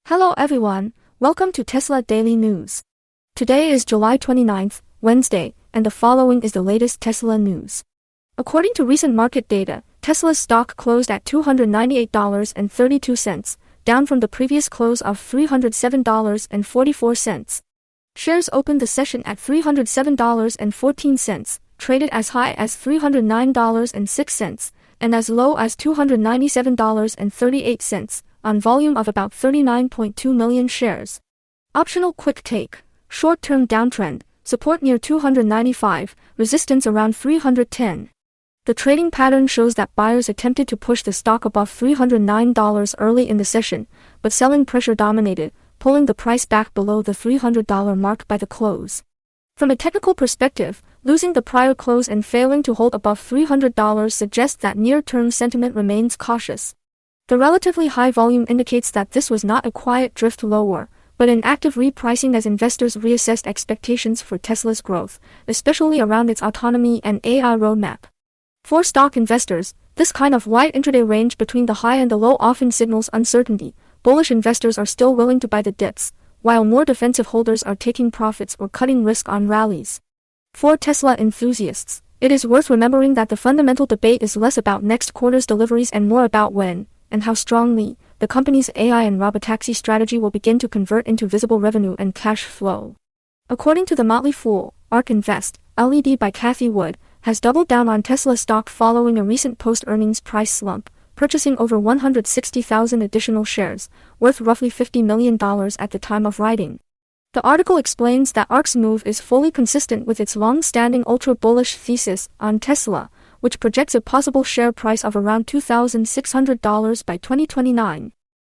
Hello everyone, welcome to Tesla Daily News. Today is July 29th, Wednesday, and the following is the latest Tesla news. According to recent market data, Tesla's stock closed at $298.32, down from the previous close of $307.44. Shares opened the session at $307.14, traded as high as $309.06, and as low as $297.38, on volume of about 39.2 million shares. Optional quick take, short-term downtrend, support near 295, resistance around 310. The trading pattern shows that buyers attempted to push the stock above $309 early in the session, but selling pressure dominated, pulling the price back below the $300 mark by the close. From a technical perspective, losing the prior close and failing to hold above $300 suggests that near-term sentiment remains cautious. The relatively high volume indicates that this was not a quiet drift lower, but an active repricing as investors reassessed expectations for Tesla's growth, especially around its autonomy and AI roadmap. For stock investors, this kind of wide intraday range between the high and the low often signals uncertainty. Bullish investors are still willing to buy the dips, while more defensive holders are taking profits or cutting risk on rallies. For Tesla enthusiasts, it is worth remembering that the fundamental debate is less about next quarter's deliveries and more about when, and how strongly, the company's AI and robotaxi strategy will begin to convert into visible revenue and cash flow. According to the Motley Fool, Ark Invest, LED by Cathie Wood, has doubled down on Tesla stock following a recent post-earnings price slump, purchasing over 160,000 additional shares, worth roughly $50 million at the time of writing. The article explains that Ark's move is fully consistent with its long-standing ultra-bullish thesis on Tesla, which projects a possible share price of around $2,600 by 2029.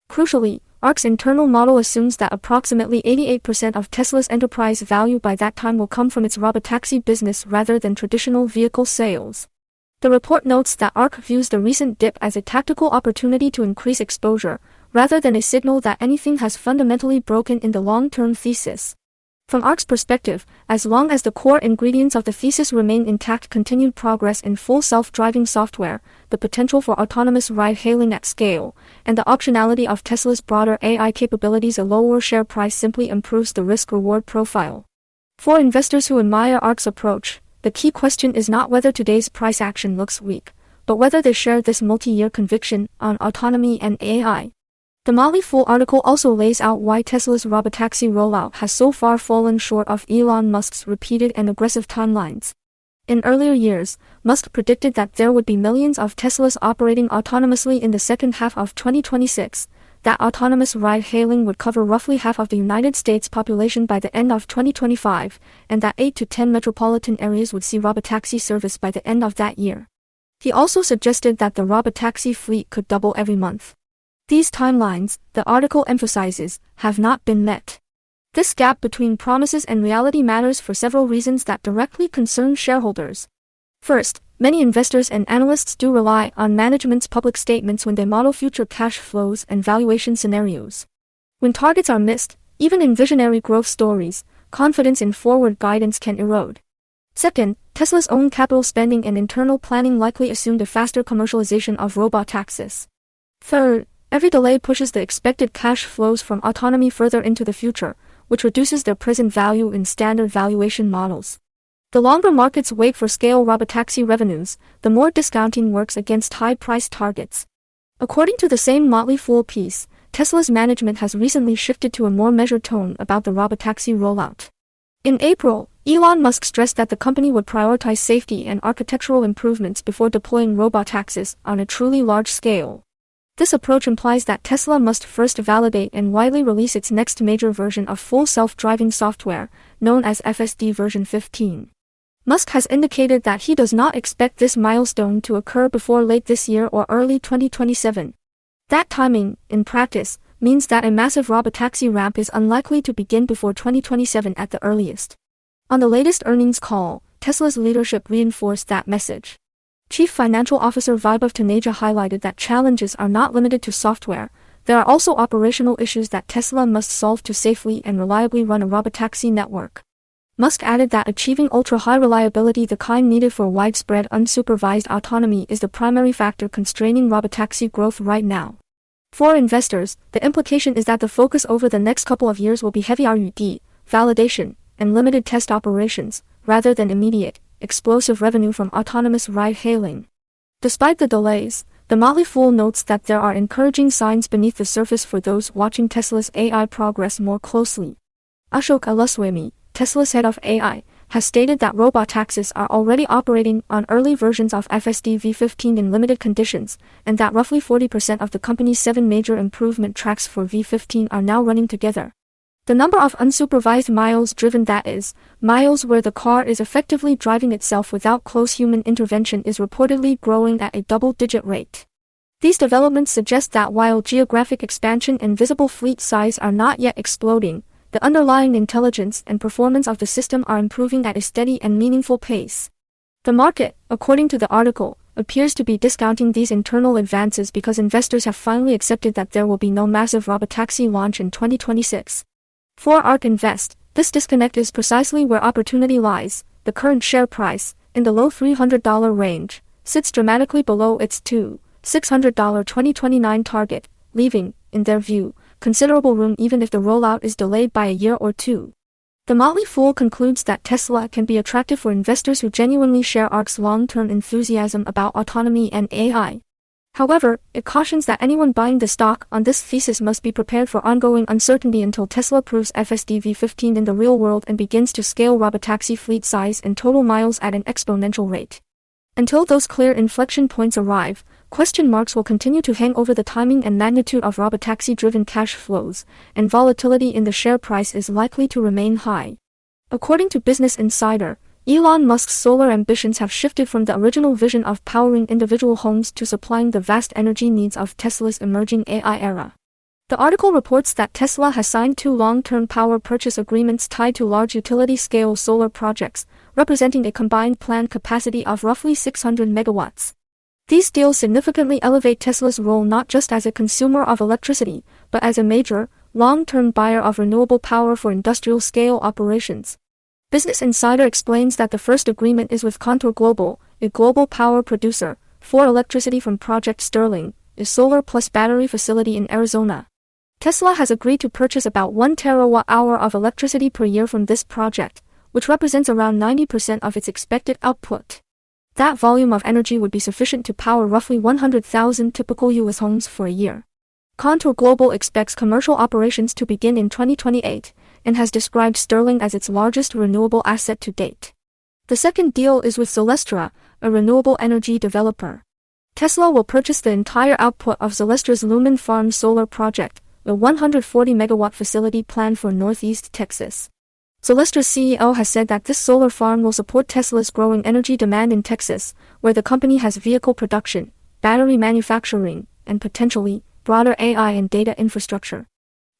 Crucially, Ark's internal model assumes that approximately 88% of Tesla's enterprise value by that time will come from its robotaxi business rather than traditional vehicle sales. The report notes that Ark views the recent dip as a tactical opportunity to increase exposure, rather than a signal that anything has fundamentally broken in the long-term thesis. From Ark's perspective, as long as the core ingredients of the thesis remain intact, continued progress in full self-driving software, the potential for autonomous ride-hailing at scale, and the optionality of Tesla's broader AI capabilities, a lower share price simply improves the risk-reward profile. For investors who admire Ark's approach, the key question is not whether today's price action looks weak, but whether they share this multi-year conviction on autonomy and AI. The Motley Fool article also lays out why Tesla's robotaxi rollout has so far fallen short of Elon Musk's repeated and aggressive timelines. In earlier years, Musk predicted that there would be millions of Teslas operating autonomously in the second half of 2026, that autonomous ride-hailing would cover roughly half of the United States population by the end of 2025, and that 8 to 10 metropolitan areas would see robotaxi service by the end of that year. He also suggested that the robotaxi fleet could double every month. These timelines, the article emphasizes, have not been met. This gap between promises and reality matters for several reasons that directly concern shareholders. First, many investors and analysts do rely on management's public statements when they model future cash flows and valuation scenarios. When targets are missed, even in visionary growth stories, confidence in forward guidance can erode. Second, Tesla's own capital spending and internal planning likely assumed a faster commercialization of robotaxis. Third, every delay pushes the expected cash flows from autonomy further into the future, which reduces their present value in standard valuation models. The longer markets wait for scale robotaxi revenues, the more discounting works against high-priced targets. According to the same Motley Fool piece, Tesla's management has recently shifted to a more measured tone about the robotaxi rollout. In April, Elon Musk stressed that the company would prioritize safety and architectural improvements before deploying robotaxis on a truly large scale. This approach implies that Tesla must first validate and widely release its next major version of full self-driving software, known as FSD version 15. Musk has indicated that he does not expect this milestone to occur before late this year or early 2027. That timing, in practice, means that a massive robotaxi ramp is unlikely to begin before 2027 at the earliest. On the latest earnings call, Tesla's leadership reinforced that message. Chief Financial Officer Vaibhav Taneja highlighted that challenges are not limited to software. There are also operational issues that Tesla must solve to safely and reliably run a robotaxi network. Musk added that achieving ultra-high reliability, the kind needed for widespread unsupervised autonomy, is the primary factor constraining robotaxi growth right now. For investors, the implication is that the focus over the next couple of years will be heavy R&D, validation, and limited test operations, rather than immediate, explosive revenue from autonomous ride-hailing. Despite the delays, the Motley Fool notes that there are encouraging signs beneath the surface for those watching Tesla's AI progress more closely. Ashok Aluswamy, Tesla's head of AI, has stated that robotaxis are already operating on early versions of FSD V15 in limited conditions, and that roughly 40% of the company's 7 major improvement tracks for V15 are now running together. The number of unsupervised miles driven, that is, miles where the car is effectively driving itself without close human intervention, is reportedly growing at a double-digit rate. These developments suggest that while geographic expansion and visible fleet size are not yet exploding, the underlying intelligence and performance of the system are improving at a steady and meaningful pace. The market, according to the article, appears to be discounting these internal advances because investors have finally accepted that there will be no massive robotaxi launch in 2026. For Ark Invest, this disconnect is precisely where opportunity lies. The current share price, in the low $300 range, sits dramatically below its $600 2029 target, leaving, in their view, considerable room even if the rollout is delayed by a year or two. The Motley Fool concludes that Tesla can be attractive for investors who genuinely share Ark's long-term enthusiasm about autonomy and AI. However, it cautions that anyone buying the stock on this thesis must be prepared for ongoing uncertainty until Tesla proves FSD V15 in the real world and begins to scale robotaxi fleet size and total miles at an exponential rate. Until those clear inflection points arrive, question marks will continue to hang over the timing and magnitude of robotaxi-driven cash flows, and volatility in the share price is likely to remain high. According to Business Insider, Elon Musk's solar ambitions have shifted from the original vision of powering individual homes to supplying the vast energy needs of Tesla's emerging AI era. The article reports that Tesla has signed 2 long-term power purchase agreements tied to large utility-scale solar projects, representing a combined planned capacity of roughly 600 megawatts. These deals significantly elevate Tesla's role not just as a consumer of electricity, but as a major, long-term buyer of renewable power for industrial-scale operations. Business Insider explains that the first agreement is with Contour Global, a global power producer, for electricity from Project Sterling, a solar plus battery facility in Arizona. Tesla has agreed to purchase about 1 terawatt-hour of electricity per year from this project, which represents around 90% of its expected output. That volume of energy would be sufficient to power roughly 100,000 typical U.S. homes for a year. Contour Global expects commercial operations to begin in 2028, and has described Sterling as its largest renewable asset to date. The second deal is with Celestra, a renewable energy developer. Tesla will purchase the entire output of Celestra's Lumen Farm solar project, a 140-megawatt facility planned for Northeast Texas. Celestra's CEO has said that this solar farm will support Tesla's growing energy demand in Texas, where the company has vehicle production, battery manufacturing, and potentially, broader AI and data infrastructure.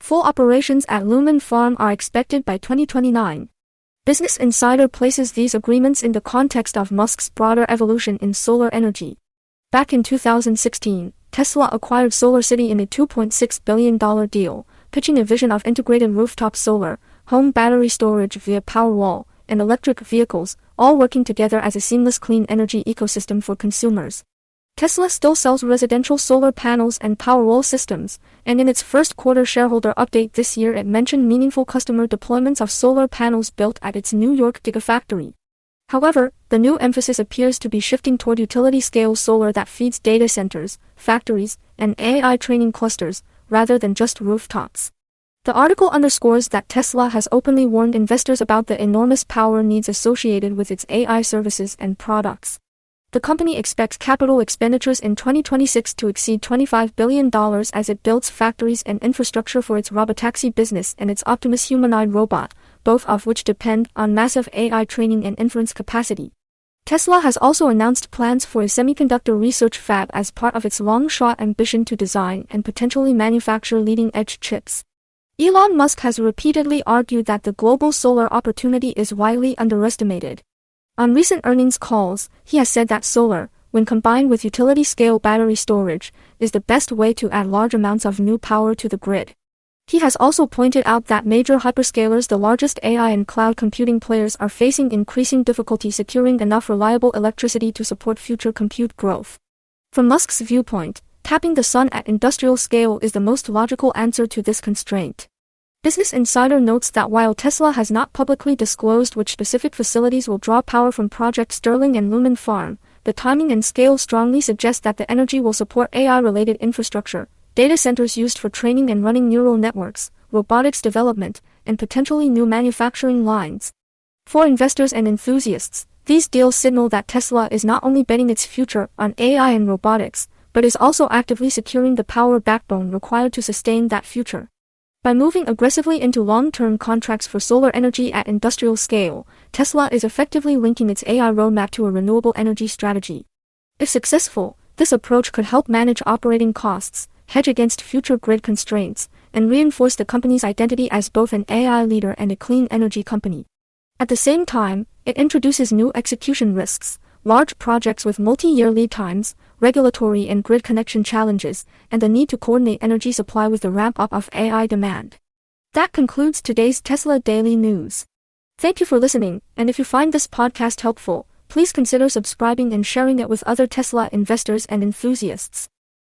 Full operations at Lumen Farm are expected by 2029. Business Insider places these agreements in the context of Musk's broader evolution in solar energy. Back in 2016, Tesla acquired SolarCity in a $2.6 billion deal, pitching a vision of integrated rooftop solar, home battery storage via Powerwall, and electric vehicles, all working together as a seamless clean energy ecosystem for consumers. Tesla still sells residential solar panels and Powerwall systems, and in its first quarter shareholder update this year it mentioned meaningful customer deployments of solar panels built at its New York Gigafactory. However, the new emphasis appears to be shifting toward utility-scale solar that feeds data centers, factories, and AI training clusters, rather than just rooftops. The article underscores that Tesla has openly warned investors about the enormous power needs associated with its AI services and products. The company expects capital expenditures in 2026 to exceed $25 billion as it builds factories and infrastructure for its robotaxi business and its Optimus humanoid robot, both of which depend on massive AI training and inference capacity. Tesla has also announced plans for a semiconductor research fab as part of its long-shot ambition to design and potentially manufacture leading-edge chips. Elon Musk has repeatedly argued that the global solar opportunity is widely underestimated. On recent earnings calls, he has said that solar, when combined with utility-scale battery storage, is the best way to add large amounts of new power to the grid. He has also pointed out that major hyperscalers, the largest AI and cloud computing players, are facing increasing difficulty securing enough reliable electricity to support future compute growth. From Musk's viewpoint, Tapping the sun at industrial scale is the most logical answer to this constraint. Business Insider notes that while Tesla has not publicly disclosed which specific facilities will draw power from Project Sterling and Lumen Farm, the timing and scale strongly suggest that the energy will support AI-related infrastructure, data centers used for training and running neural networks, robotics development, and potentially new manufacturing lines. For investors and enthusiasts, these deals signal that Tesla is not only betting its future on AI and robotics, but is also actively securing the power backbone required to sustain that future. By moving aggressively into long-term contracts for solar energy at industrial scale, Tesla is effectively linking its AI roadmap to a renewable energy strategy. If successful, this approach could help manage operating costs, hedge against future grid constraints, and reinforce the company's identity as both an AI leader and a clean energy company. At the same time, it introduces new execution risks, large projects with multi-year lead times, regulatory and grid connection challenges, and the need to coordinate energy supply with the ramp-up of AI demand. That concludes today's Tesla Daily News. Thank you for listening, and if you find this podcast helpful, please consider subscribing and sharing it with other Tesla investors and enthusiasts.